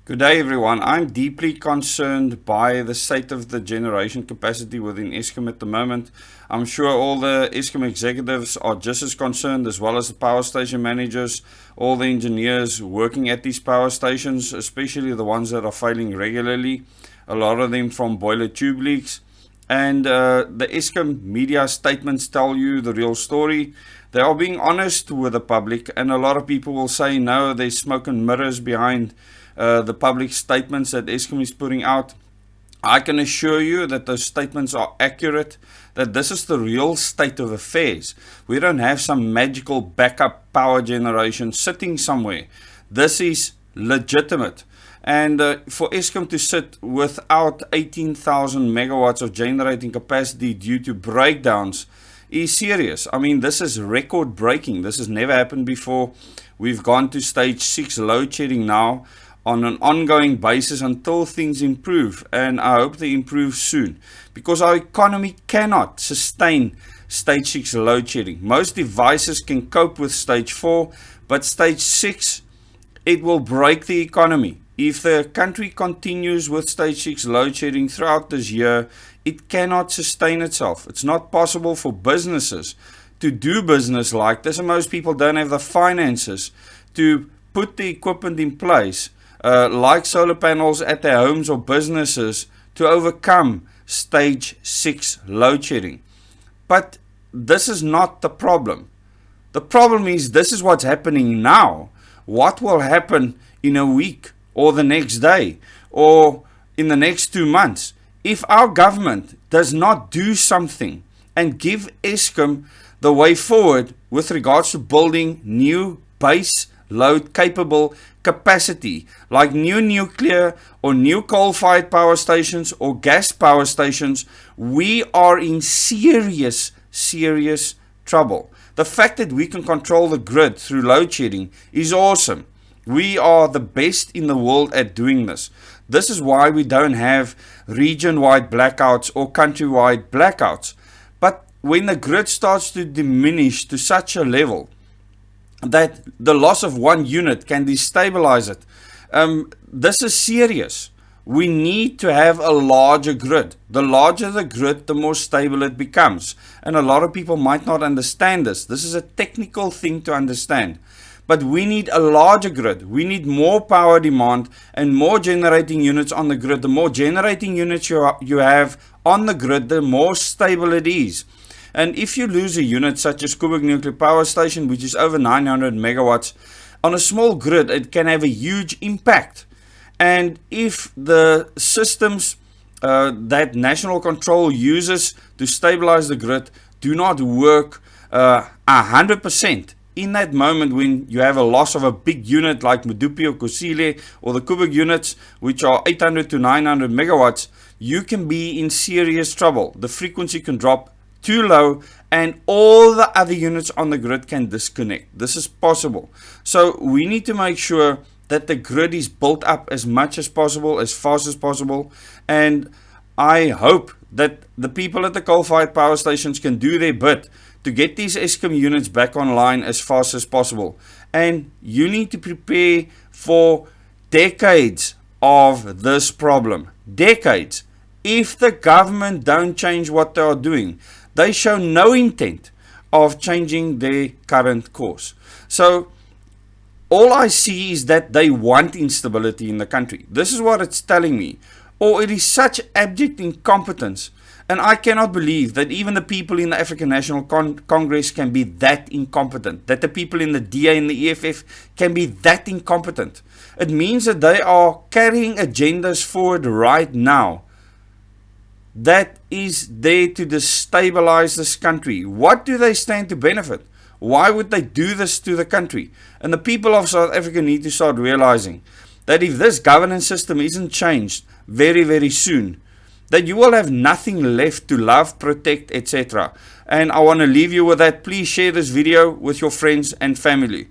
Good day, everyone. I'm deeply concerned by the state of the generation capacity within Eskom at the moment. I'm sure all the Eskom executives are just as concerned, as well as the power station managers, all the engineers working at these power stations, especially the ones that are failing regularly, a lot of them from boiler tube leaks. And the Eskom media statements tell you the real story. They are being honest with the public, and a lot of people will say, no, there's smoke and mirrors behind the public statements that Eskom is putting out. I can assure you that those statements are accurate, that this is the real state of affairs. We don't have some magical backup power generation sitting somewhere. This is legitimate. And for Eskom to sit without 18,000 megawatts of generating capacity due to breakdowns is serious. I mean, this is record breaking. This has never happened before. We've gone to stage 6 load shedding now on an ongoing basis until things improve, and I hope they improve soon, because our economy cannot sustain stage 6 load shedding. Most devices can cope with stage 4, but stage 6, it will break the economy. If the country continues with stage 6 load shedding throughout this year, it cannot sustain itself. It's not possible for businesses to do business like this, and most people don't have the finances to put the equipment in place, like solar panels at their homes or businesses, to overcome stage 6 load shedding. But this is not the problem. The problem is this is what's happening now. What will happen in a week or the next day or in the next 2 months if our government does not do something and give Eskom the way forward with regards to building new base load capable capacity, like new nuclear or new coal-fired power stations or gas power stations? We are in serious trouble. The fact that we can control the grid through load shedding is awesome. We are the best in the world at doing this. This is why we don't have region-wide blackouts or country-wide blackouts. But when the grid starts to diminish to such a level that the loss of one unit can destabilize it, this is serious. We need to have a larger grid. The larger the grid, the more stable it becomes. And a lot of people might not understand this. This is a technical thing to understand. But we need a larger grid. We need more power demand and more generating units on the grid. The more generating units you have on the grid, the more stable it is. And if you lose a unit such as Koeberg Nuclear Power Station, which is over 900 megawatts, on a small grid, it can have a huge impact. And if the systems that national control uses to stabilize the grid do not work 100%, in that moment when you have a loss of a big unit like Medupi or Kusile or the Koeberg units, which are 800 to 900 megawatts, you can be in serious trouble. The frequency can drop too low and all the other units on the grid can disconnect. This is possible. So we need to make sure that the grid is built up as much as possible, as fast as possible. And I hope that the people at the coal-fired power stations can do their bit to get these Eskom units back online as fast as possible. And you need to prepare for decades of this problem. Decades. If the government don't change what they are doing, they show no intent of changing their current course. So all I see is that they want instability in the country. This is what it's telling me. Or it is such abject incompetence. And I cannot believe that even the people in the African National Congress can be that incompetent. That the people in the DA and the EFF can be that incompetent. It means that they are carrying agendas forward right now that is there to destabilize this country. What do they stand to benefit? Why would they do this to the country? And the people of South Africa need to start realizing that if this governance system isn't changed very soon, that you will have nothing left to love, protect, etc. And I want to leave you with that. Please share this video with your friends and family.